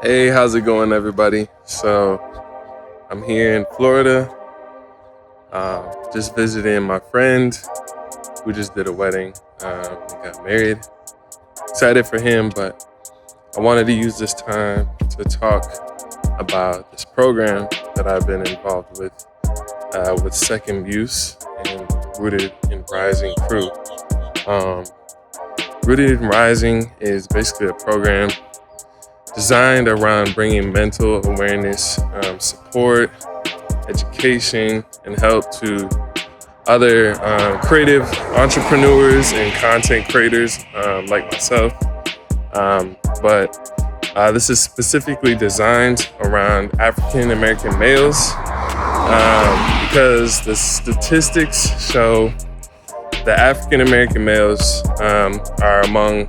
Hey, how's it going, everybody? So, I'm here in Florida, just visiting my friend who just did a wedding. He got married. Excited for him, but I wanted to use this time to talk about this program that I've been involved with Second Use and Rooted in Rising crew. Rooted in Rising is basically a program designed around bringing mental awareness, support, education, and help to other creative entrepreneurs and content creators like myself. But this is specifically designed around African American males because the statistics show that African American males are among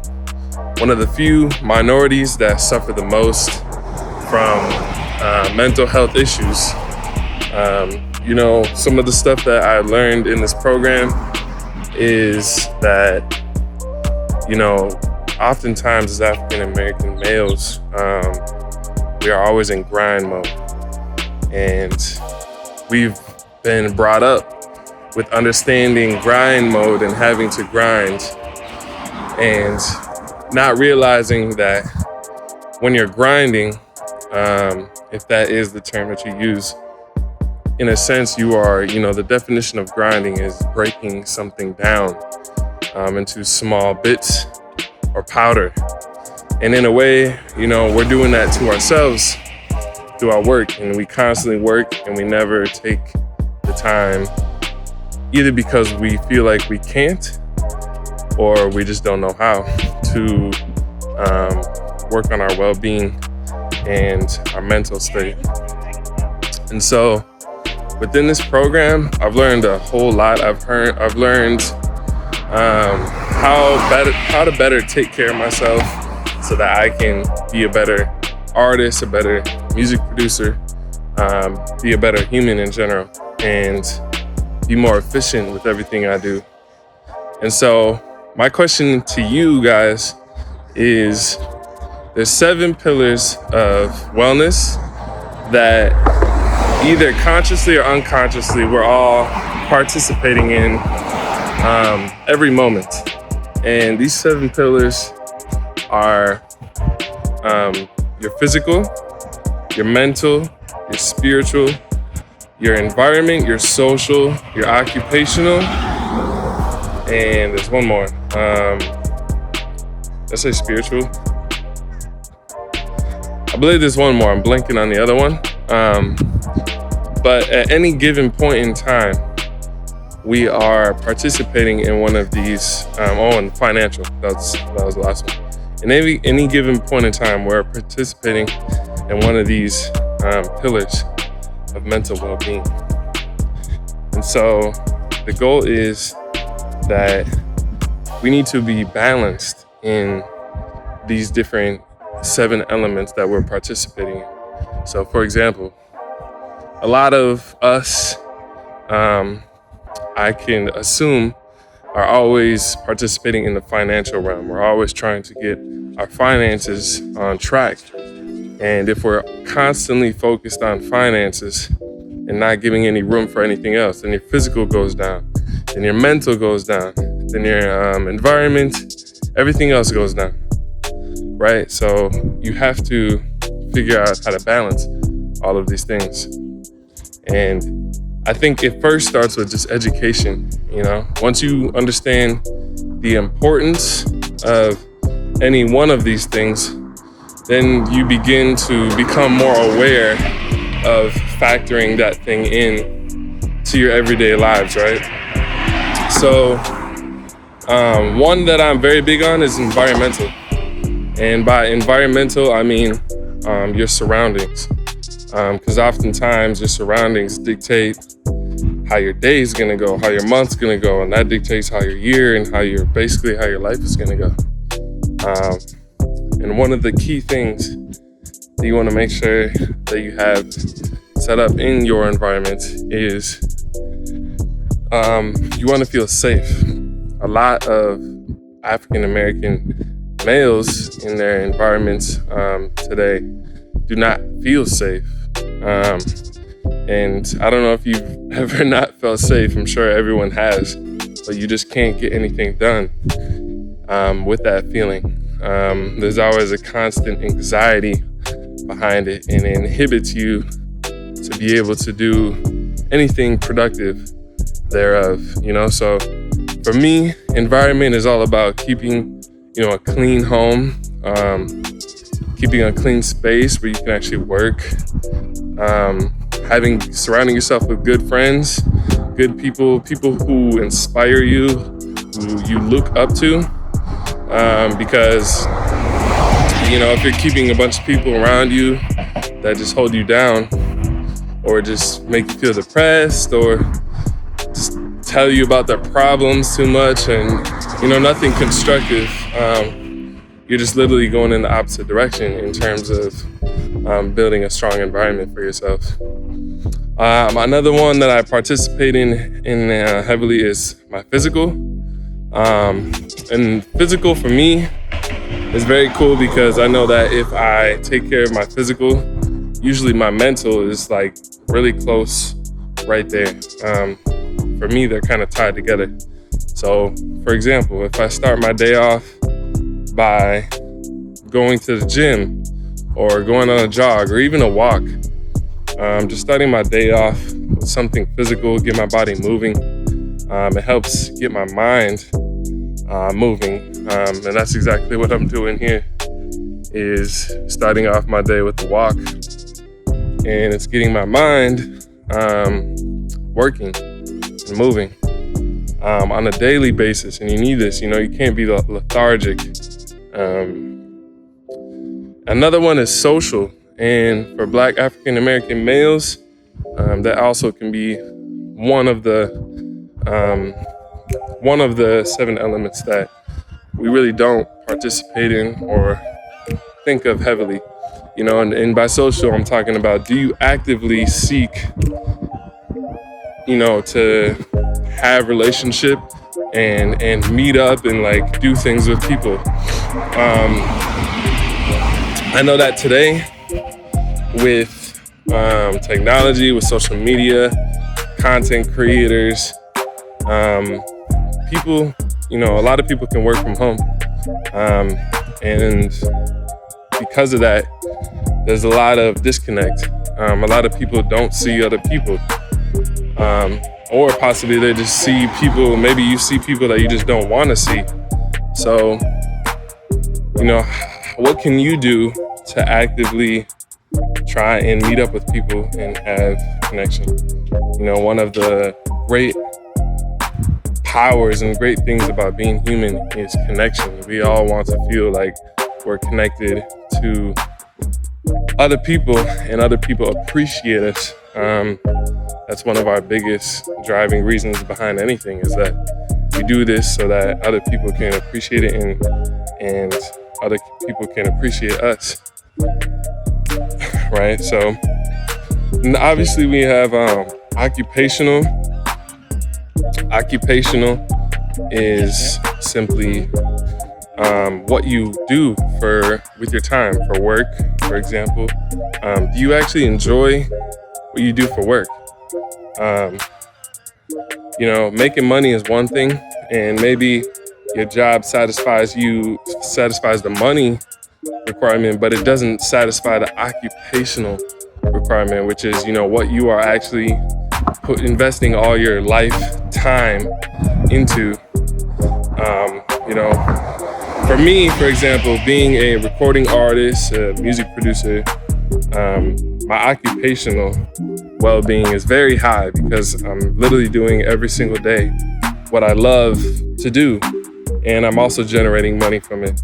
one of the few minorities that suffer the most from mental health issues. Some of the stuff that I learned in this program is that, oftentimes as African American males, we are always in grind mode. And we've been brought up with understanding grind mode and having to grind, and not realizing that when you're grinding, if that is the term that you use, in a sense, you are, the definition of grinding is breaking something down into small bits or powder. And in a way, we're doing that to ourselves through our work, and we constantly work and we never take the time, either because we feel like we can't or we just don't know how to work on our well-being and our mental state. And so within this program, I've learned a whole lot. I've learned how to better take care of myself so that I can be a better artist, a better music producer, be a better human in general, and be more efficient with everything I do. And so my question to you guys is, there's 7 pillars of wellness that either consciously or unconsciously we're all participating in every moment. And these 7 pillars are your physical, your mental, your spiritual, your environment, your social, your occupational, and there's one more. Let's say spiritual. I believe there's one more. I'm blanking on the other one. But at any given point in time, we are participating in one of these. And financial. That was the last one. In any given point in time, we're participating in one of these pillars of mental well-being. And so the goal is that we need to be balanced in these different 7 elements that we're participating in. So for example, a lot of us, I can assume, are always participating in the financial realm. We're always trying to get our finances on track. And if we're constantly focused on finances and not giving any room for anything else, then your physical goes down, then your mental goes down, then your environment, everything else goes down, right? So you have to figure out how to balance all of these things. And I think it first starts with just education. Once you understand the importance of any one of these things, then you begin to become more aware of factoring that thing in to your everyday lives, right? So one that I'm very big on is environmental. And by environmental, I mean your surroundings. Because oftentimes your surroundings dictate how your day is going to go, how your month's going to go, and that dictates how your year and how your life is going to go. And one of the key things that you want to make sure that you have set up in your environment is you want to feel safe. A lot of African American males in their environments today do not feel safe. And I don't know if you've ever not felt safe. I'm sure everyone has, but you just can't get anything done with that feeling. There's always a constant anxiety behind it, and it inhibits you to be able to do anything productive thereof, So for me, environment is all about keeping, a clean home, keeping a clean space where you can actually work, surrounding yourself with good friends, good people who inspire you, who you look up to, because, if you're keeping a bunch of people around you that just hold you down or just make you feel depressed or just tell you about their problems too much and, nothing constructive, you're just literally going in the opposite direction in terms of building a strong environment for yourself. Another one that I participate in heavily is my physical. And physical for me is very cool because I know that if I take care of my physical, usually my mental is like really close right there. For me, they're kind of tied together. So, for example, if I start my day off by going to the gym or going on a jog or even a walk, just starting my day off with something physical, get my body moving, it helps get my mind moving. And that's exactly what I'm doing here, is starting off my day with a walk, and it's getting my mind working and moving on a daily basis. And you need this, you can't be lethargic. Another one is social, and for Black African American males, that also can be one of the 7 elements that we really don't participate in or think of heavily. And by social, I'm talking about, do you actively seek, to have relationship and meet up and like do things with people? I know that today with technology, with social media, content creators, people, a lot of people can work from home. And because of that, there's a lot of disconnect. A lot of people don't see other people. Or possibly they just see people, maybe you see people that you just don't want to see. So, what can you do to actively try and meet up with people and have connection? One of the great powers and great things about being human is connection. We all want to feel like we're connected to other people and other people appreciate us. That's one of our biggest driving reasons behind anything, is that we do this so that other people can appreciate it and other people can appreciate us. Right? So, and obviously we have occupational. Occupational is simply what you do with your time for work, for example. Do you actually enjoy what you do for work? Making money is one thing, and maybe your job satisfies the money requirement, but it doesn't satisfy the occupational requirement, which is, what you are actually investing all your lifetime into. For me, for example, being a recording artist, a music producer, my occupational well-being is very high because I'm literally doing every single day what I love to do, and I'm also generating money from it.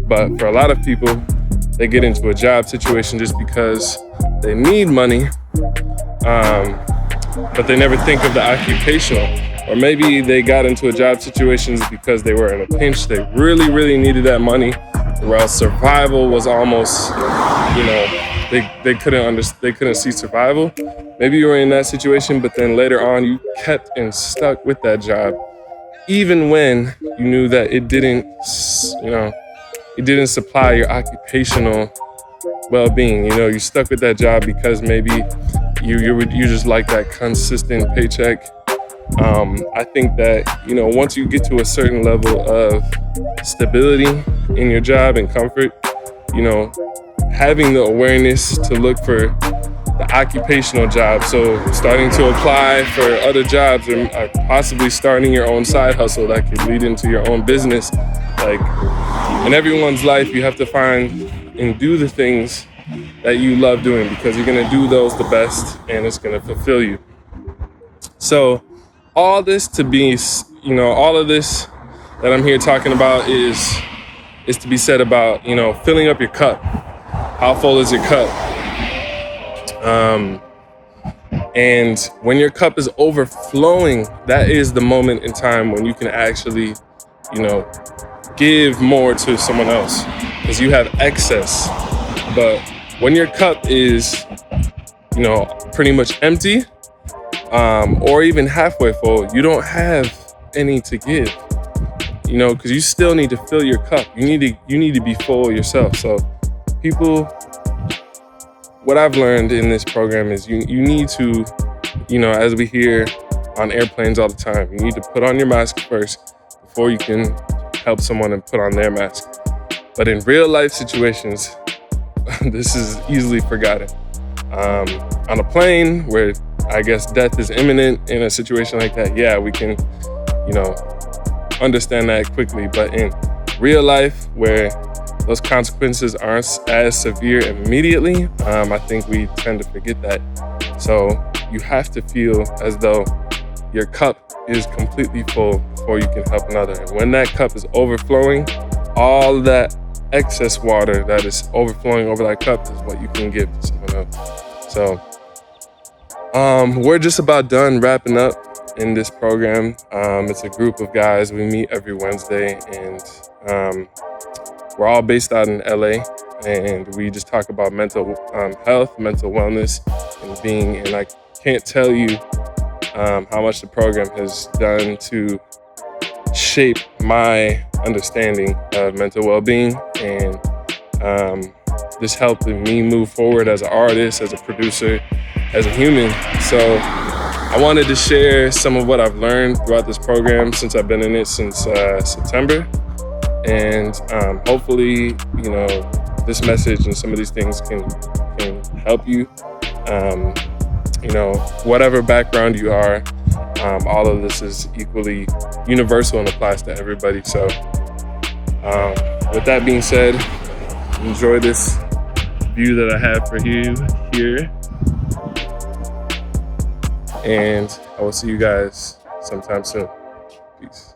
But for a lot of people, they get into a job situation just because they need money, but they never think of the occupational. Or maybe they got into a job situation because they were in a pinch. They really, really needed that money, or else survival was almost, they couldn't see survival. Maybe you were in that situation, but then later on you kept and stuck with that job even when you knew that it didn't, it didn't supply your occupational well-being. You stuck with that job because maybe you just like that consistent paycheck. I think that once you get to a certain level of stability in your job and comfort, having the awareness to look for the occupational job, so starting to apply for other jobs or possibly starting your own side hustle that could lead into your own business. Like, in everyone's life, you have to find and do the things that you love doing, because you're going to do those the best and it's going to fulfill you. So all this to be, all of this that I'm here talking about is to be said about, filling up your cup. How full is your cup? And when your cup is overflowing, that is the moment in time when you can actually, give more to someone else, because you have excess. But when your cup is, pretty much empty, or even halfway full, you don't have any to give, because you still need to fill your cup. You need to be full yourself. So what I've learned in this program is you need to, as we hear on airplanes all the time, you need to put on your mask first before you can help someone and put on their mask. But in real life situations, this is easily forgotten. On a plane where I guess death is imminent, in a situation like that, yeah, we can, understand that quickly. But in real life, where those consequences aren't as severe immediately, I think we tend to forget that. So you have to feel as though your cup is completely full before you can help another. And when that cup is overflowing, all that excess water that is overflowing over that cup is what you can give to someone else. So we're just about done wrapping up in this program. It's a group of guys. We meet every Wednesday, and we're all based out in LA, and we just talk about mental health, mental wellness, and being. And I can't tell you how much the program has done to shape my understanding of mental well-being, and just helping me move forward as an artist, as a producer, as a human. So I wanted to share some of what I've learned throughout this program since I've been in it since September. And hopefully, this message and some of these things can help you. Whatever background you are, all of this is equally universal and applies to everybody. So with that being said, enjoy this view that I have for you here. And I will see you guys sometime soon. Peace.